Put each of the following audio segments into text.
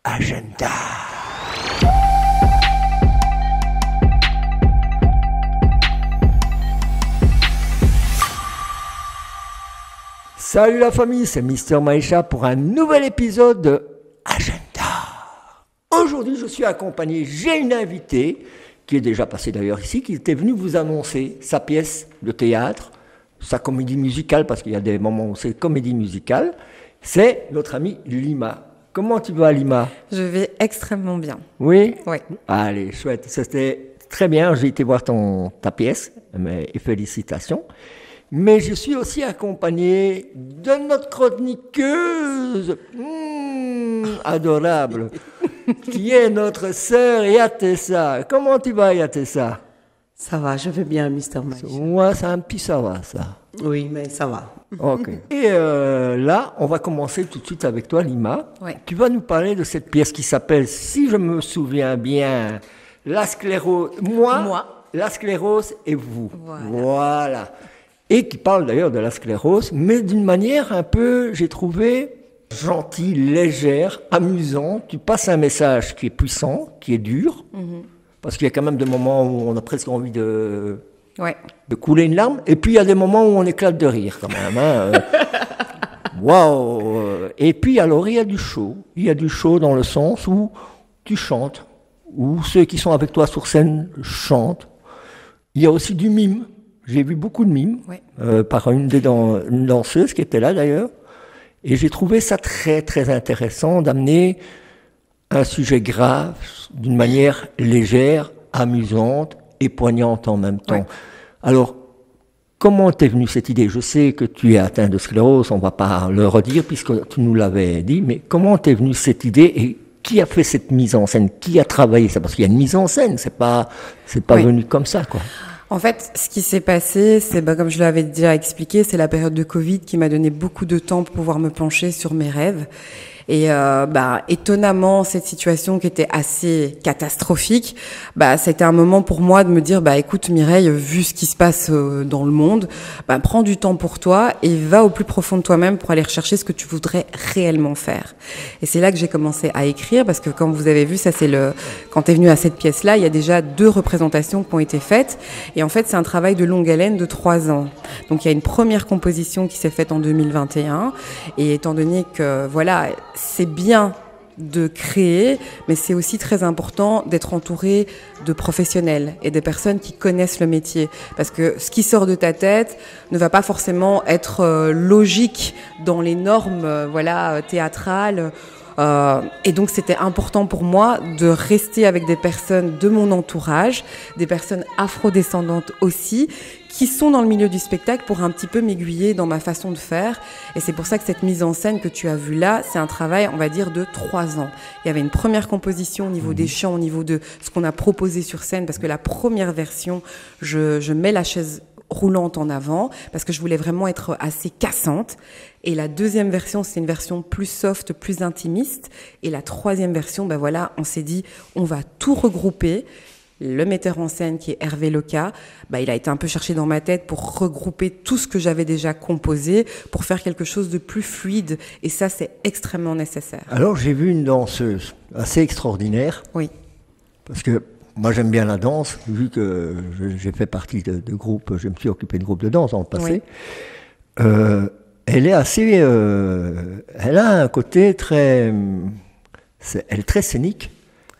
Agenda. Salut la famille, c'est Mister Maïcha pour un nouvel épisode de Agenda. Aujourd'hui, je suis accompagné, j'ai une invitée qui est déjà passée d'ailleurs ici, qui était venue vous annoncer sa pièce de théâtre, sa comédie musicale, parce qu'il y a des moments où c'est comédie musicale. C'est notre amie Lima. Comment tu vas, Lima? Je vais extrêmement bien. Oui? Oui. Allez, chouette. C'était très bien. J'ai été voir ta pièce, et félicitations. Mais je suis aussi accompagné de notre chroniqueuse, adorable, qui est notre sœur Yatessa. Comment tu vas, Yatessa? Ça va, je vais bien, Mister Maïcha. Ouais, c'est un petit ça va, ça. Oui, mais ça va. Ok. Et là, on va commencer tout de suite avec toi, Lima. Oui. Tu vas nous parler de cette pièce qui s'appelle, si je me souviens bien, La sclérose. Moi. La sclérose et vous. Voilà. Et qui parle d'ailleurs de la sclérose, mais d'une manière un peu, j'ai trouvé, gentille, légère, amusante. Tu passes un message qui est puissant, qui est dur, parce qu'il y a quand même des moments où on a presque envie de couler une larme, et puis il y a des moments où on éclate de rire quand même. Waouh. Et puis alors il y a du show. Il y a du show dans le sens où tu chantes, où ceux qui sont avec toi sur scène chantent. Il y a aussi du mime. J'ai vu beaucoup de mimes par une danseuse qui était là d'ailleurs. Et j'ai trouvé ça très très intéressant d'amener un sujet grave d'une manière légère, amusante et poignante en même temps. Ouais. Alors, comment t'es venue cette idée? Je sais que tu es atteint de sclérose, on va pas le redire puisque tu nous l'avais dit, mais comment t'es venue cette idée et qui a fait cette mise en scène? Qui a travaillé ça? Parce qu'il y a une mise en scène, c'est pas venu comme ça, quoi. En fait, ce qui s'est passé, c'est comme je l'avais déjà expliqué, c'est la période de Covid qui m'a donné beaucoup de temps pour pouvoir me pencher sur mes rêves. Et étonnamment, cette situation qui était assez catastrophique, c'était un moment pour moi de me dire écoute Mireille, vu ce qui se passe dans le monde, prends du temps pour toi et va au plus profond de toi-même pour aller rechercher ce que tu voudrais réellement faire. Et c'est là que j'ai commencé à écrire parce que comme vous avez vu, ça c'est quand t'es venu à cette pièce-là, il y a déjà 2 représentations qui ont été faites et en fait c'est un travail de longue haleine de 3 ans. Donc il y a une première composition qui s'est faite en 2021 et étant donné que voilà, c'est bien de créer, mais c'est aussi très important d'être entouré de professionnels et de personnes qui connaissent le métier. Parce que ce qui sort de ta tête ne va pas forcément être logique dans les normes théâtrales. Et donc c'était important pour moi de rester avec des personnes de mon entourage, des personnes afrodescendantes aussi, qui sont dans le milieu du spectacle pour un petit peu m'aiguiller dans ma façon de faire. Et c'est pour ça que cette mise en scène que tu as vue là, c'est un travail, on va dire, de 3 ans. Il y avait une première composition au niveau des chants, au niveau de ce qu'on a proposé sur scène, parce que la première version, je mets la chaise roulante en avant, parce que je voulais vraiment être assez cassante. Et la deuxième version, c'est une version plus soft, plus intimiste. Et la troisième version, on s'est dit, on va tout regrouper. Le metteur en scène, qui est Hervé Leca, il a été un peu cherché dans ma tête pour regrouper tout ce que j'avais déjà composé, pour faire quelque chose de plus fluide. Et ça, c'est extrêmement nécessaire. Alors, j'ai vu une danseuse assez extraordinaire. Oui. Parce que moi, j'aime bien la danse, vu que j'ai fait partie de groupes, je me suis occupé de groupes de danse dans le passé. Oui. Elle est assez... elle a un côté très... elle est très scénique.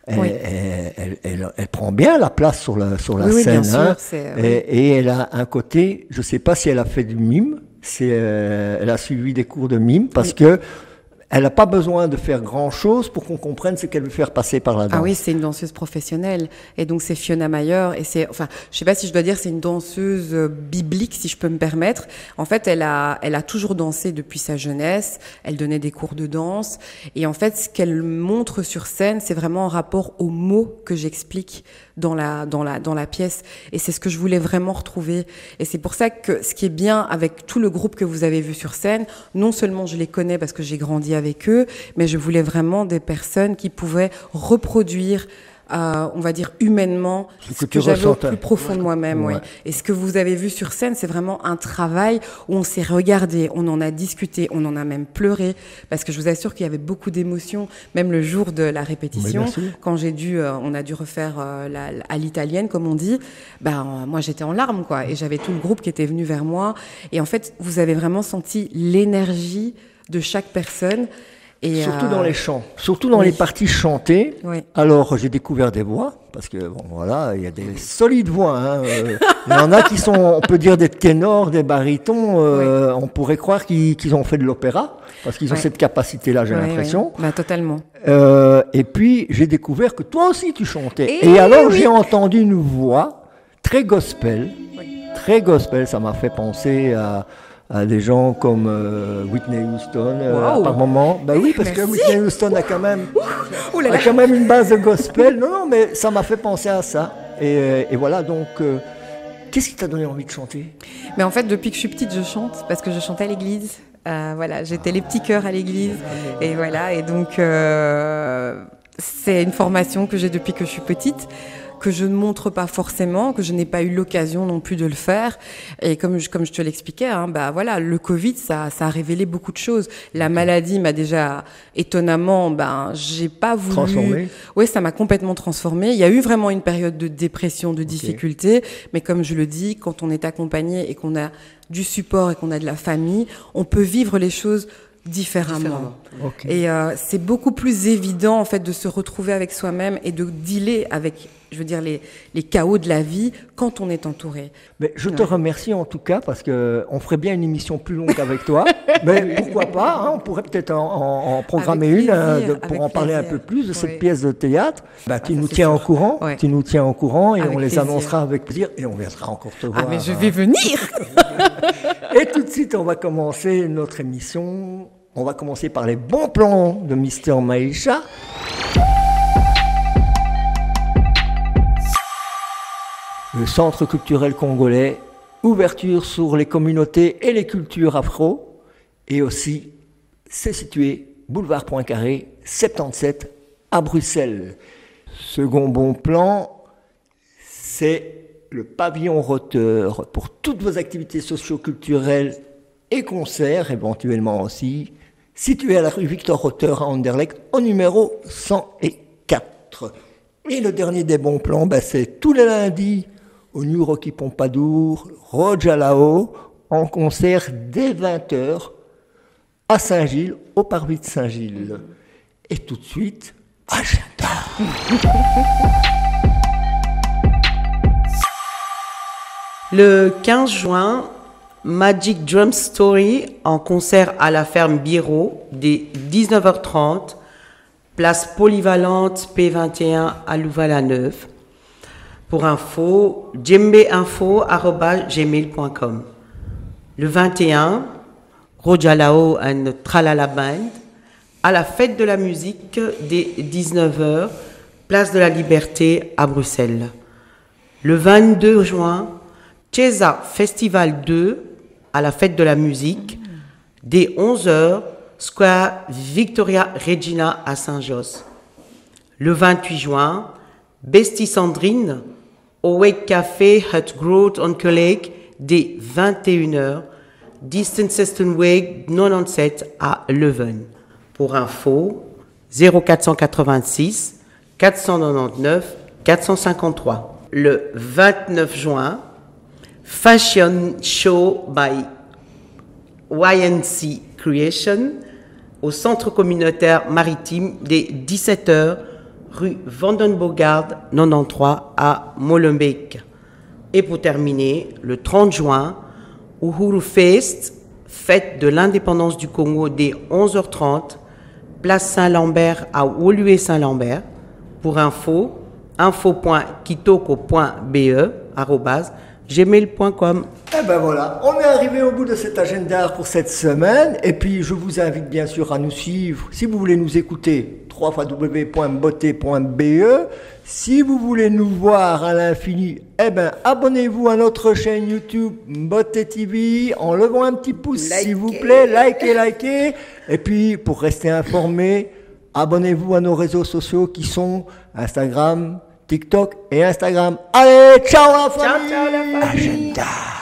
Elle prend bien la place sur la scène. Bien sûr, et elle a un côté... Je ne sais pas si elle a fait du mime, elle a suivi des cours de mime, parce que elle n'a pas besoin de faire grand-chose pour qu'on comprenne ce qu'elle veut faire passer par la danse. Ah oui, c'est une danseuse professionnelle. Et donc, c'est Fiona Mayer. Et je ne sais pas si je dois dire, c'est une danseuse biblique, si je peux me permettre. En fait, elle a toujours dansé depuis sa jeunesse. Elle donnait des cours de danse. Et en fait, ce qu'elle montre sur scène, c'est vraiment en rapport aux mots que j'explique dans la pièce. Et c'est ce que je voulais vraiment retrouver. Et c'est pour ça que ce qui est bien avec tout le groupe que vous avez vu sur scène, non seulement je les connais parce que j'ai grandi avec eux, mais je voulais vraiment des personnes qui pouvaient reproduire on va dire humainement, ce que j'avais au plus profond de moi-même. Ouais. Et ce que vous avez vu sur scène, c'est vraiment un travail où on s'est regardé, on en a discuté, on en a même pleuré, parce que je vous assure qu'il y avait beaucoup d'émotions, même le jour de la répétition, quand on a dû refaire à l'italienne, comme on dit, moi j'étais en larmes, quoi, et j'avais tout le groupe qui était venu vers moi, et en fait, vous avez vraiment senti l'énergie de chaque personne. Et surtout dans les chants, surtout dans les parties chantées. Oui. Alors j'ai découvert des voix, parce que bon voilà, il y a des solides voix. Hein, il y en a qui sont, on peut dire des ténors, des barytons. On pourrait croire qu'ils ont fait de l'opéra, parce qu'ils ont cette capacité-là, j'ai l'impression. Oui. Totalement. Et puis j'ai découvert que toi aussi tu chantais. Et alors j'ai entendu une voix très gospel, très gospel. Ça m'a fait penser à des gens comme Whitney Houston par moment. Oui, parce que Whitney Houston a quand même une base de gospel. Non, mais ça m'a fait penser à ça. Et voilà, donc, qu'est-ce qui t'a donné envie de chanter? Mais en fait, depuis que je suis petite, je chante, parce que je chantais à l'église. J'étais les petits chœurs à l'église. Et voilà, et donc, c'est une formation que j'ai depuis que je suis petite, que je ne montre pas forcément, que je n'ai pas eu l'occasion non plus de le faire. Et comme je te l'expliquais, le Covid, ça a révélé beaucoup de choses. La maladie m'a déjà étonnamment, j'ai pas voulu. Transformé. Oui, ça m'a complètement transformée. Il y a eu vraiment une période de dépression, de difficulté. Mais comme je le dis, quand on est accompagné et qu'on a du support et qu'on a de la famille, on peut vivre les choses différemment. Et c'est beaucoup plus évident en fait de se retrouver avec soi-même et de dealer avec, je veux dire, les chaos de la vie quand on est entouré. Mais je te remercie en tout cas, parce que on ferait bien une émission plus longue avec toi. Mais pourquoi pas, hein, on pourrait peut-être en programmer une pour en parler un peu plus de cette pièce de théâtre. Tu nous tiens au courant, tu nous tiens au courant et on les annoncera avec plaisir et on viendra encore te voir. Ah mais je vais venir. Et tout de suite, on va commencer notre émission. On va commencer par les bons plans de Mr. Maïcha. Le Centre culturel congolais, ouverture sur les communautés et les cultures afro. Et aussi, c'est situé boulevard Poincaré, 77, à Bruxelles. Second bon plan, c'est le pavillon Roteur pour toutes vos activités socio-culturelles et concerts, éventuellement aussi, situé à la rue Victor Roteur à Anderlecht, au numéro 104. Et le dernier des bons plans, c'est tous les lundis au New Rocky Pompadour, Rojalao, en concert dès 20h à Saint-Gilles, au Parvis de Saint-Gilles. Et tout de suite, agenda. Le 15 juin, Magic Drum Story en concert à la ferme Biro dès 19h30, place polyvalente P21 à Louvain-la-Neuve. Pour info, djembeinfo@gmail.com. Le 21, Rojalao and Tralala Band à la fête de la musique dès 19h, place de la Liberté à Bruxelles. Le 22 juin, Cesa Festival 2 à la fête de la musique, dès 11h, Square Victoria Regina à Saint-Josse. Le 28 juin, Bestie Sandrine au Wake Café Hut Growth on Lake, dès 21h, Distance Eastern Way 97 à Leuven. Pour info, 0486 499 453. Le 29 juin, Fashion Show by YNC Creation au centre communautaire maritime dès 17h, rue Vandenbogard 93 à Molenbeek. Et pour terminer, le 30 juin, Uhuru Fest, fête de l'indépendance du Congo dès 11h30, place Saint-Lambert à Woluwe-Saint-Lambert. Pour info.kitoko.be@gmail.com. Et ben voilà, on est arrivé au bout de cet agenda pour cette semaine. Et puis je vous invite bien sûr à nous suivre. Si vous voulez nous écouter, www.botte.be. Si vous voulez nous voir à l'infini, abonnez-vous à notre chaîne YouTube Botte TV en levant un petit pouce s'il vous plaît, likez. Et puis pour rester informé, Abonnez-vous à nos réseaux sociaux qui sont Instagram, TikTok et Instagram. Allez, ciao la famille. Ciao, ciao la famille. Agenda.